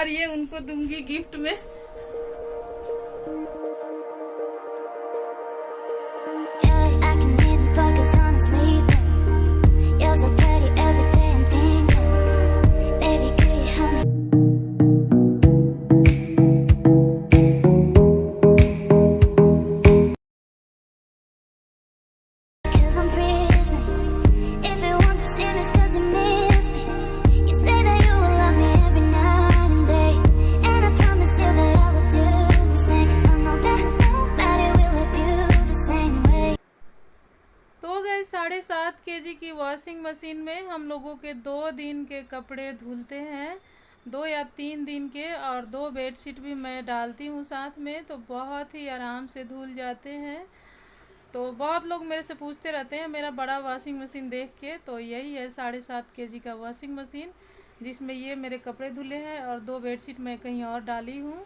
और ये उनको दूंगी गिफ्ट में। तो गए 7.5 kg की वॉशिंग मशीन में हम लोगों के 2 दिन के कपड़े धुलते हैं, 2 या 3 दिन के, और 2 बेडशीट भी मैं डालती हूँ साथ में, तो बहुत ही आराम से धुल जाते हैं। तो बहुत लोग मेरे से पूछते रहते हैं मेरा बड़ा वॉशिंग मशीन देख के। तो यही है 7.5 kg का वॉशिंग मशीन, जिसमें ये मेरे कपड़े धुले हैं और 2 बेडशीट मैं कहीं और डाली हूँ।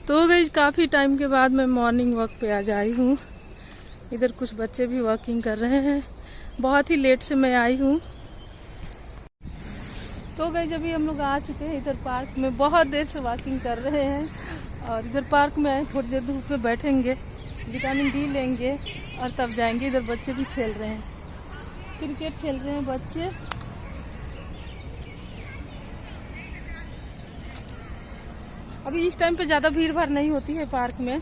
तो गाइस काफ़ी टाइम के बाद मैं मॉर्निंग वॉक पे आज आई हूँ। इधर कुछ बच्चे भी वॉकिंग कर रहे हैं, बहुत ही लेट से मैं आई हूँ। तो गाइस अभी हम लोग आ चुके हैं इधर पार्क में, बहुत देर से वॉकिंग कर रहे हैं। और इधर पार्क में थोड़ी देर धूप में बैठेंगे, विटामिन डी लेंगे और तब जाएंगे। इधर बच्चे भी खेल रहे हैं, क्रिकेट खेल रहे हैं बच्चे। अभी इस टाइम पे ज़्यादा भीड़ भाड़ नहीं होती है पार्क में।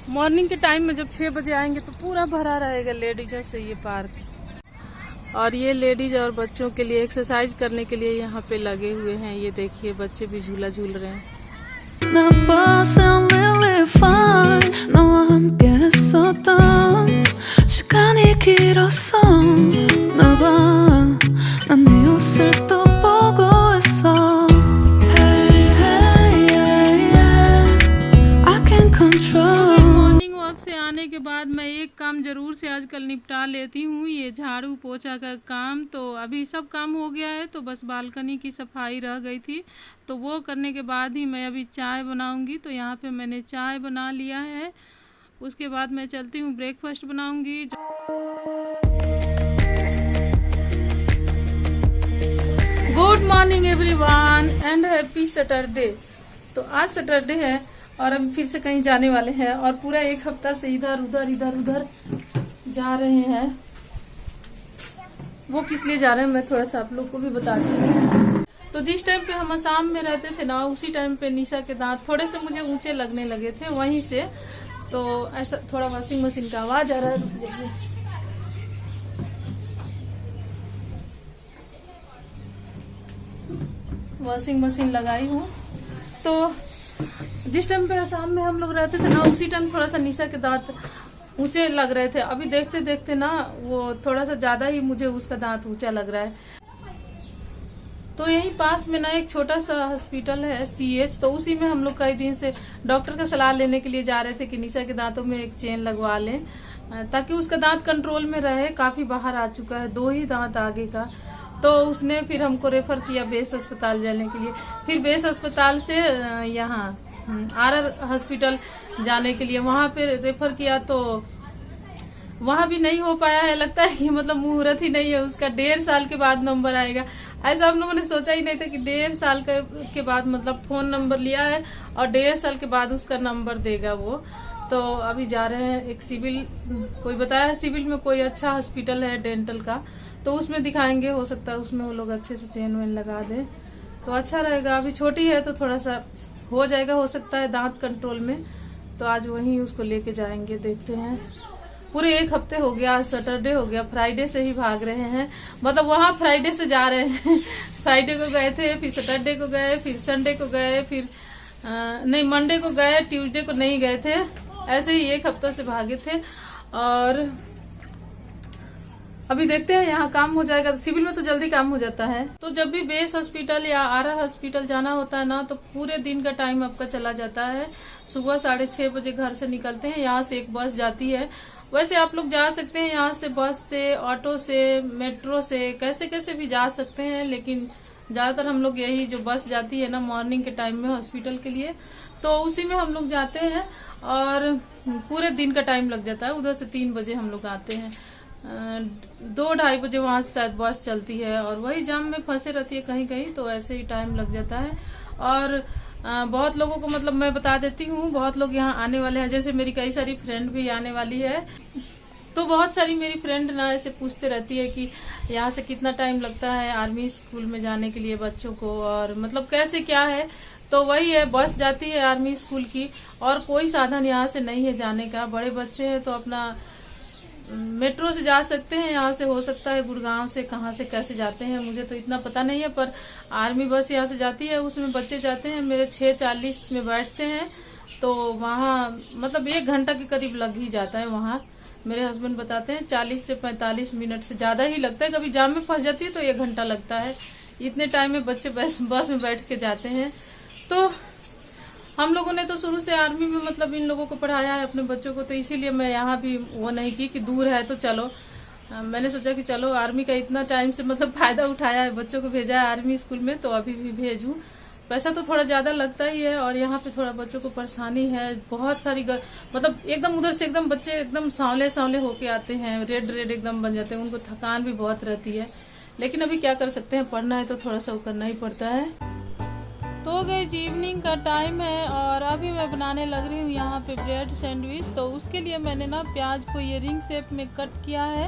मॉर्निंग के टाइम में जब 6 बजे आएंगे तो पूरा भरा रहेगा लेडीजों से ये पार्क। और ये लेडीज और बच्चों के लिए एक्सरसाइज करने के लिए यहाँ पे लगे हुए हैं। ये देखिए बच्चे भी झूला झूल रहे हैं। के बाद मैं एक काम जरूर से आजकल निपटा लेती हूँ, ये झाड़ू पोछा का काम। तो अभी सब काम हो गया है, तो बस बालकनी की सफाई रह गई थी, तो वो करने के बाद ही मैं अभी चाय बनाऊंगी। तो यहाँ पे मैंने चाय बना लिया है, उसके बाद मैं चलती हूँ ब्रेकफास्ट बनाऊंगी। Good morning everyone and happy Saturday. तो आज सैटरडे है और अभी फिर से कहीं जाने वाले हैं, और पूरा एक हफ्ता से इधर उधर जा रहे हैं। वो किस लिए जा रहे हैं मैं थोड़ा सा आप लोग को भी बताती हूँ। तो जिस टाइम पे हम असम में रहते थे ना, उसी टाइम पे निशा के दांत थोड़े से मुझे ऊंचे लगने लगे थे वहीं से। तो ऐसा थोड़ा वॉशिंग मशीन का आवाज आ रहा है, वॉशिंग मशीन लगाई हूँ। तो जिस टाइम पे असम में हम लोग रहते थे ना, उसी टाइम थोड़ा सा निशा के दांत ऊंचे लग रहे थे। अभी देखते देखते ना वो थोड़ा सा ज्यादा ही मुझे उसका दांत ऊंचा लग रहा है। तो यहीं पास में ना एक छोटा सा हॉस्पिटल है CH, तो उसी में हम लोग कई दिन से डॉक्टर का सलाह लेने के लिए जा रहे थे कि निशा के दांतों में एक चेन लगवा लें, ताकि उसका दांत कंट्रोल में रहे। काफी बाहर आ चुका है, 2 ही दांत आगे का। तो उसने फिर हमको रेफर किया बेस अस्पताल जाने के लिए। फिर बेस अस्पताल से यहाँ RR हॉस्पिटल जाने के लिए वहां पे रेफर किया, तो वहां भी नहीं हो पाया है। लगता है कि मतलब मुहूर्त ही नहीं है उसका, 1.5 साल के बाद नंबर आएगा। ऐसा हम लोगों ने सोचा ही नहीं था कि 1.5 साल के बाद मतलब फोन नंबर लिया है और 1.5 साल के बाद उसका नंबर देगा वो। तो अभी जा रहे हैं एक सिविल, कोई बताया है सिविल में कोई अच्छा हॉस्पिटल है डेंटल का, तो उसमें दिखाएंगे। हो सकता है उसमें वो लोग अच्छे से चेन वेन लगा दे तो अच्छा रहेगा। अभी छोटी है तो थोड़ा सा हो जाएगा, हो सकता है दांत कंट्रोल में। तो आज वहीं उसको लेके जाएंगे, देखते हैं। पूरे एक हफ्ते हो गया, आज सैटरडे हो गया, फ्राइडे से ही भाग रहे हैं। मतलब वहां फ्राइडे से जा रहे हैं फ्राइडे को गए थे, फिर सैटरडे को गए, फिर संडे को गए, फिर नहीं मंडे को गए, ट्यूसडे को नहीं गए थे। ऐसे ही एक हफ्ता से भागे थे। और अभी देखते हैं यहाँ काम हो जाएगा। सिविल में तो जल्दी काम हो जाता है। तो जब भी बेस हॉस्पिटल या RR हॉस्पिटल जाना होता है ना, तो पूरे दिन का टाइम आपका चला जाता है। सुबह 6:30 बजे घर से निकलते हैं, यहाँ से एक बस जाती है। वैसे आप लोग जा सकते हैं यहाँ से, बस से, ऑटो से, मेट्रो से, कैसे कैसे भी जा सकते हैं। लेकिन ज्यादातर हम लोग यही जो बस जाती है ना मॉर्निंग के टाइम में हॉस्पिटल के लिए, तो उसी में हम लोग जाते हैं। और पूरे दिन का टाइम लग जाता है, उधर से 3 बजे हम लोग आते हैं। 2-2:30 बजे वहां से शायद बस चलती है, और वही जाम में फंसे रहती है कहीं कहीं, तो ऐसे ही टाइम लग जाता है। और बहुत लोगों को मतलब मैं बता देती हूँ, बहुत लोग यहाँ आने वाले हैं, जैसे मेरी कई सारी फ्रेंड भी आने वाली है, तो बहुत सारी मेरी फ्रेंड ना ऐसे पूछते रहती है कि यहाँ से कितना टाइम लगता है आर्मी स्कूल में जाने के लिए बच्चों को, और मतलब कैसे क्या है। तो वही है, बस जाती है आर्मी स्कूल की, और कोई साधन यहाँ से नहीं है जाने का। बड़े बच्चे हैं तो अपना मेट्रो से जा सकते हैं, यहाँ से हो सकता है गुड़गांव से, कहाँ से कैसे जाते हैं मुझे तो इतना पता नहीं है, पर आर्मी बस यहाँ से जाती है, उसमें बच्चे जाते हैं। मेरे 6:40 में बैठते हैं, तो वहाँ मतलब 1 घंटा के करीब लग ही जाता है। वहाँ मेरे हस्बैंड बताते हैं 40 से 45 मिनट से ज्यादा ही लगता है, कभी जाम में फंस जाती है तो 1 घंटा लगता है। इतने टाइम में बच्चे बस में बैठ के जाते हैं। तो हम लोगों ने तो शुरू से आर्मी में मतलब इन लोगों को पढ़ाया है अपने बच्चों को, तो इसीलिए मैं यहाँ भी वो नहीं की कि दूर है तो चलो, मैंने सोचा कि चलो आर्मी का इतना टाइम से मतलब फायदा उठाया है, बच्चों को भेजा है आर्मी स्कूल में, तो अभी भी भेजूं। पैसा तो थोड़ा ज्यादा लगता ही है, और यहाँ पे थोड़ा बच्चों को परेशानी है, बहुत सारी मतलब एकदम उधर से एकदम बच्चे एकदम सांवले सांवले होके आते हैं, रेड रेड एकदम बन जाते हैं, उनको थकान भी बहुत रहती है। लेकिन अभी क्या कर सकते हैं, पढ़ना है तो थोड़ा सा करना ही पड़ता है। तो गाइस इवनिंग का टाइम है, और अभी मैं बनाने लग रही हूँ यहाँ पे ब्रेड सैंडविच। तो उसके लिए मैंने ना प्याज को ये रिंग शेप में कट किया है,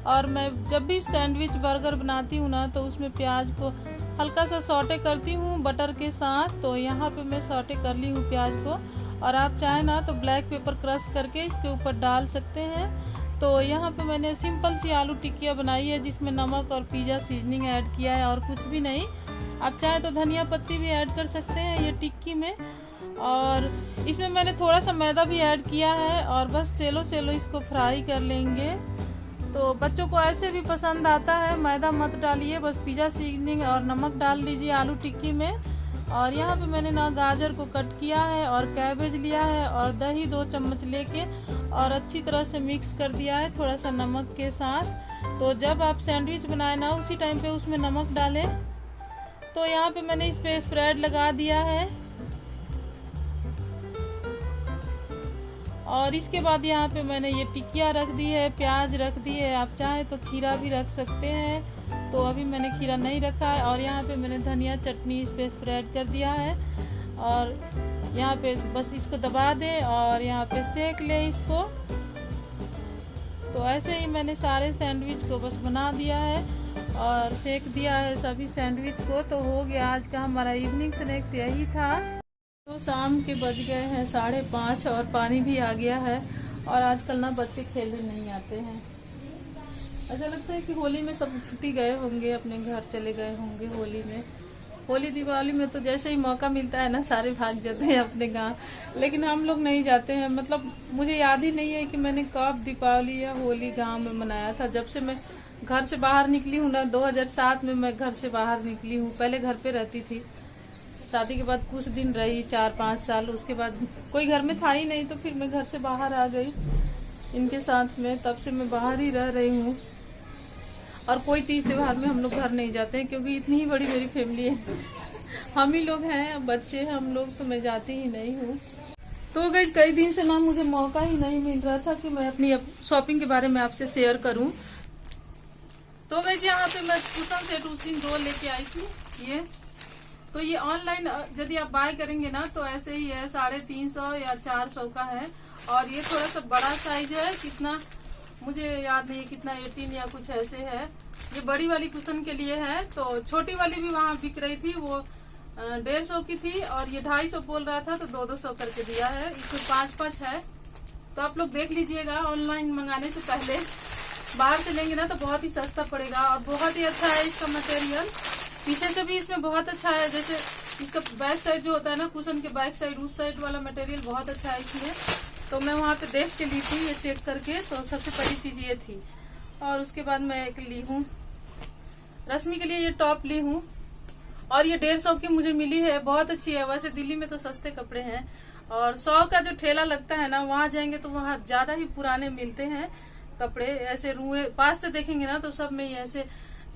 और मैं जब भी सैंडविच बर्गर बनाती हूँ ना, तो उसमें प्याज को हल्का सा सौटे करती हूँ बटर के साथ। तो यहाँ पे मैं सौटे कर ली हूँ प्याज को, और आप चाहे ना तो ब्लैक पेपर क्रश करके इसके ऊपर डाल सकते हैं। तो यहाँ पे मैंने सिंपल सी आलू टिक्किया बनाई है, जिसमें नमक और पिज़्ज़ा सीजनिंग ऐड किया है, और कुछ भी नहीं। आप चाहे तो धनिया पत्ती भी ऐड कर सकते हैं ये टिक्की में, और इसमें मैंने थोड़ा सा मैदा भी ऐड किया है, और बस सेलो सेलो इसको फ्राई कर लेंगे। तो बच्चों को ऐसे भी पसंद आता है, मैदा मत डालिए, बस पिज़्ज़ा सीजनिंग और नमक डाल दीजिए आलू टिक्की में। और यहाँ पे मैंने ना गाजर को कट किया है, और कैबेज लिया है, और दही 2 चम्मच लेके और अच्छी तरह से मिक्स कर दिया है थोड़ा सा नमक के साथ। तो जब आप सैंडविच बनाए ना, उसी टाइम पे उसमें नमक डालें। तो यहाँ पे मैंने इस पे स्प्रेड लगा दिया है, और इसके बाद यहाँ पे मैंने ये टिकिया रख दी है, प्याज रख दी है, आप चाहे तो खीरा भी रख सकते हैं। तो अभी मैंने खीरा नहीं रखा है, और यहाँ पे मैंने धनिया चटनी इस पे स्प्रेड कर दिया है, और यहाँ पे बस इसको दबा दें और यहाँ पे सेक ले इसको। तो ऐसे ही मैंने सारे सैंडविच को बस बना दिया है और सेक दिया है सभी सैंडविच को। तो हो गया आज का हमारा इवनिंग स्नैक्स, यही था। तो शाम के बज गए हैं 5:30 और पानी भी आ गया है, और आजकल ना बच्चे खेलने नहीं आते हैं। ऐसा लगता है कि होली में सब छुट्टी गए होंगे, अपने घर चले गए होंगे होली में। होली दिवाली में तो जैसे ही मौका मिलता है ना, सारे भाग जाते हैं अपने गांव, लेकिन हम लोग नहीं जाते हैं। मतलब मुझे याद ही नहीं है कि मैंने कब दीपावली या होली गांव में मनाया था। जब से मैं घर से बाहर निकली हूँ ना, 2007 में मैं घर से बाहर निकली हूँ। पहले घर पे रहती थी, शादी के बाद कुछ दिन रही, 4-5 साल। उसके बाद कोई घर में था ही नहीं, तो फिर मैं घर से बाहर आ गई इनके साथ में। तब से मैं बाहर ही रह रही हूँ, और कोई तीज त्योहार में हम लोग घर नहीं जाते हैं, क्योंकि इतनी ही बड़ी मेरी फैमिली है। हम ही लोग हैं, बच्चे हम लोग, तो मैं जाती ही नहीं हूँ। तो गाइस कई दिन से ना मुझे मौका ही नहीं मिल रहा था कि मैं अपनी शॉपिंग के बारे में आपसे शेयर करूँ। तो गाइस यहाँ पे मैं कुशन सेट उस दिन 2 लेके आई थी। ये तो ये ऑनलाइन यदि आप बाय करेंगे ना, तो ऐसे ही है, 350 या 400 का है। और ये थोड़ा सा बड़ा साइज है, कितना मुझे याद नहीं कितना, 18 या कुछ ऐसे है। ये बड़ी वाली कुशन के लिए है। तो छोटी वाली भी वहाँ बिक रही थी, वो 150 की थी, और ये 250 बोल रहा था, तो 200 करके दिया है। इसमें 5 है। तो आप लोग देख लीजिएगा, ऑनलाइन मंगाने से पहले बाहर से लेंगे ना तो बहुत ही सस्ता पड़ेगा, और बहुत ही अच्छा है इसका मटेरियल। पीछे से भी इसमें बहुत अच्छा है, जैसे इसका बैक साइड जो होता है ना, कुशन के बैक साइड, उस साइड वाला मटेरियल बहुत अच्छा है इसमें। तो मैं वहाँ पे देख के ली थी ये चेक करके। तो सबसे पहली चीज ये थी, और उसके बाद मैं एक ली हूँ रश्मि के लिए, ये टॉप ली हूँ, और ये 150 की मुझे मिली है, बहुत अच्छी है। वैसे दिल्ली में तो सस्ते कपड़े हैं, और 100 का जो ठेला लगता है ना, वहाँ जाएंगे तो वहाँ ज्यादा ही पुराने मिलते हैं कपड़े। ऐसे रुए पास से देखेंगे ना, तो सब में ऐसे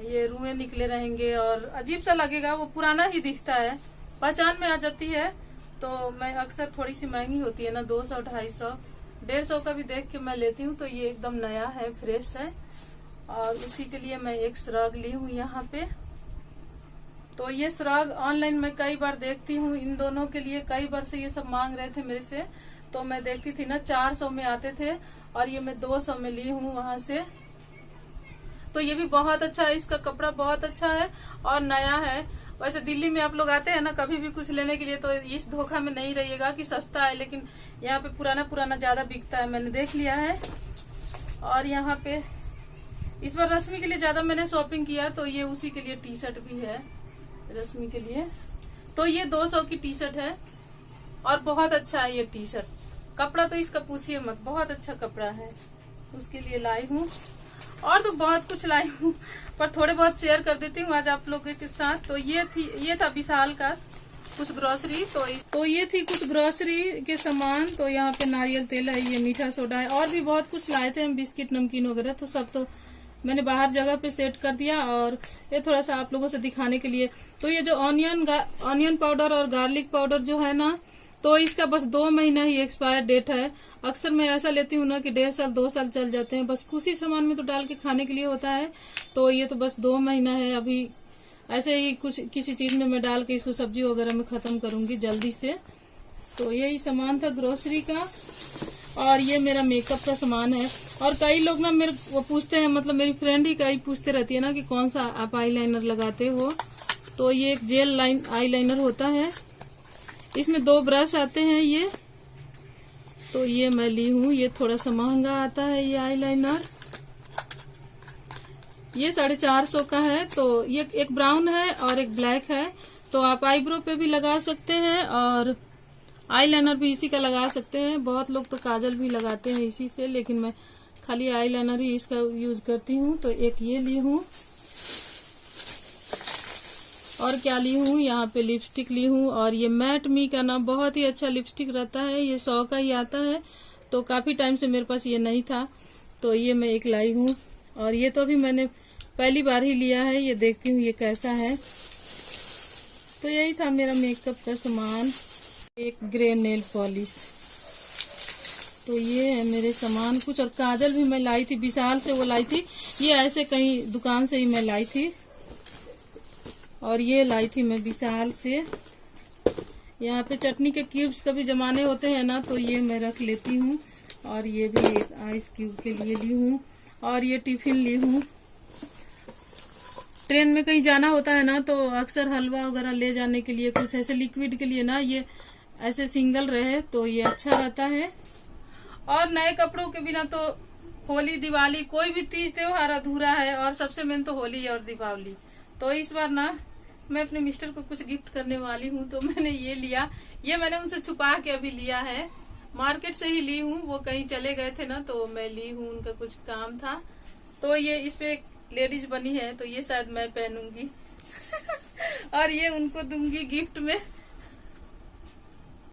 ये रुए निकले रहेंगे, और अजीब सा लगेगा, वो पुराना ही दिखता है, पहचान में आ जाती है। तो मैं अक्सर थोड़ी सी महंगी होती है ना, 200, 250, 150 का भी देख के मैं लेती हूँ। तो ये एकदम नया है, फ्रेश है। और उसी के लिए मैं एक श्रग ली हूँ यहाँ पे। तो ये श्रग ऑनलाइन मैं कई बार देखती हूँ, इन दोनों के लिए कई बार से ये सब मांग रहे थे मेरे से, तो मैं देखती थी ना 400 में आते थे और ये मैं 200 में ली हूँ वहां से। तो ये भी बहुत अच्छा है, इसका कपड़ा बहुत अच्छा है और नया है। वैसे दिल्ली में आप लोग आते हैं ना कभी भी कुछ लेने के लिए, तो इस धोखा में नहीं रहिएगा कि सस्ता है, लेकिन यहाँ पे पुराना पुराना ज्यादा बिकता है, मैंने देख लिया है। और यहाँ पे इस बार रश्मि के लिए ज्यादा मैंने शॉपिंग किया, तो ये उसी के लिए टी शर्ट भी है रश्मि के लिए। तो ये 200 की टी शर्ट है और बहुत अच्छा है ये टी शर्ट, कपड़ा तो इसका पूछिए मत, बहुत अच्छा कपड़ा है, उसके लिए लाई हूँ। और तो बहुत कुछ लाई हूँ, पर थोड़े बहुत शेयर कर देती हूँ आज आप लोगों के साथ। तो ये था विशाल का कुछ ग्रोसरी। तो ये थी कुछ ग्रोसरी के सामान। तो यहाँ पे नारियल तेल है, ये मीठा सोडा है, और भी बहुत कुछ लाए थे हम, बिस्किट नमकीन वगैरह। तो सब तो मैंने बाहर जगह पे सेट कर दिया, और ये थोड़ा सा आप लोगों से दिखाने के लिए। तो ये जो ऑनियन पाउडर और गार्लिक पाउडर जो है ना, तो इसका बस 2 महीना ही एक्सपायर डेट है। अक्सर मैं ऐसा लेती हूँ ना कि 1.5 साल 2 साल चल जाते हैं, बस कुछ ही सामान में तो डाल के खाने के लिए होता है। तो ये तो बस 2 महीना है, अभी ऐसे ही कुछ किसी चीज में मैं डाल के इसको सब्जी वगैरह में खत्म करूंगी जल्दी से। तो यही सामान था ग्रोसरी का, और ये मेरा मेकअप का सामान है। और कई लोग ना मेरे वो पूछते हैं, मतलब मेरी फ्रेंड ही कई पूछते रहती है ना कि कौन सा आप आई लाइनर लगाते हो। तो ये एक जेल आई लाइनर होता है, इसमें 2 ब्रश आते हैं ये। तो ये मैं ली हूँ, ये थोड़ा सा महंगा आता है ये आई लाइनर, ये 450 का है। तो ये एक ब्राउन है और एक ब्लैक है। तो आप आईब्रो पे भी लगा सकते हैं और आई लाइनर भी इसी का लगा सकते हैं। बहुत लोग तो काजल भी लगाते हैं इसी से, लेकिन मैं खाली आई लाइनर ही इसका यूज करती हूँ। तो एक ये ली हूँ, और क्या ली हूँ, यहाँ पे लिपस्टिक ली हूँ। और ये मैट मी का ना बहुत ही अच्छा लिपस्टिक रहता है, ये 100 का ही आता है। तो काफी टाइम से मेरे पास ये नहीं था, तो ये मैं एक लाई हूँ। और ये तो अभी मैंने पहली बार ही लिया है, ये देखती हूँ ये कैसा है। तो यही था मेरा मेकअप का सामान। एक ग्रे नेल पॉलिश, तो ये है मेरे सामान कुछ। और काजल भी मैं लाई थी विशाल से, वो लाई थी, ये ऐसे कहीं दुकान से ही मैं लाई थी। और ये लाई थी मैं विशाल से। यहाँ पे चटनी के क्यूब्स कभी जमाने होते हैं ना, तो ये मैं रख लेती हूँ। और ये भी एक आइस क्यूब के लिए ली हूँ। और ये टिफिन ली हूँ, ट्रेन में कहीं जाना होता है ना, तो अक्सर हलवा वगैरह ले जाने के लिए, कुछ ऐसे लिक्विड के लिए ना, ये ऐसे सिंगल रहे तो ये अच्छा रहता है। और नए कपड़ों के बिना तो होली दिवाली कोई भी तीज त्योहार अधूरा है, और सबसे मेन तो होली और दीपावली। तो इस बार ना मैं अपने मिस्टर को कुछ गिफ्ट करने वाली हूँ, तो मैंने ये लिया। ये मैंने उनसे छुपा के अभी लिया है, मार्केट से ही ली हूँ, वो कहीं चले गए थे ना, तो मैं ली हूँ, उनका कुछ काम था। तो ये इस पे लेडीज बनी है, तो ये शायद मैं पहनूंगी और ये उनको दूंगी गिफ्ट में।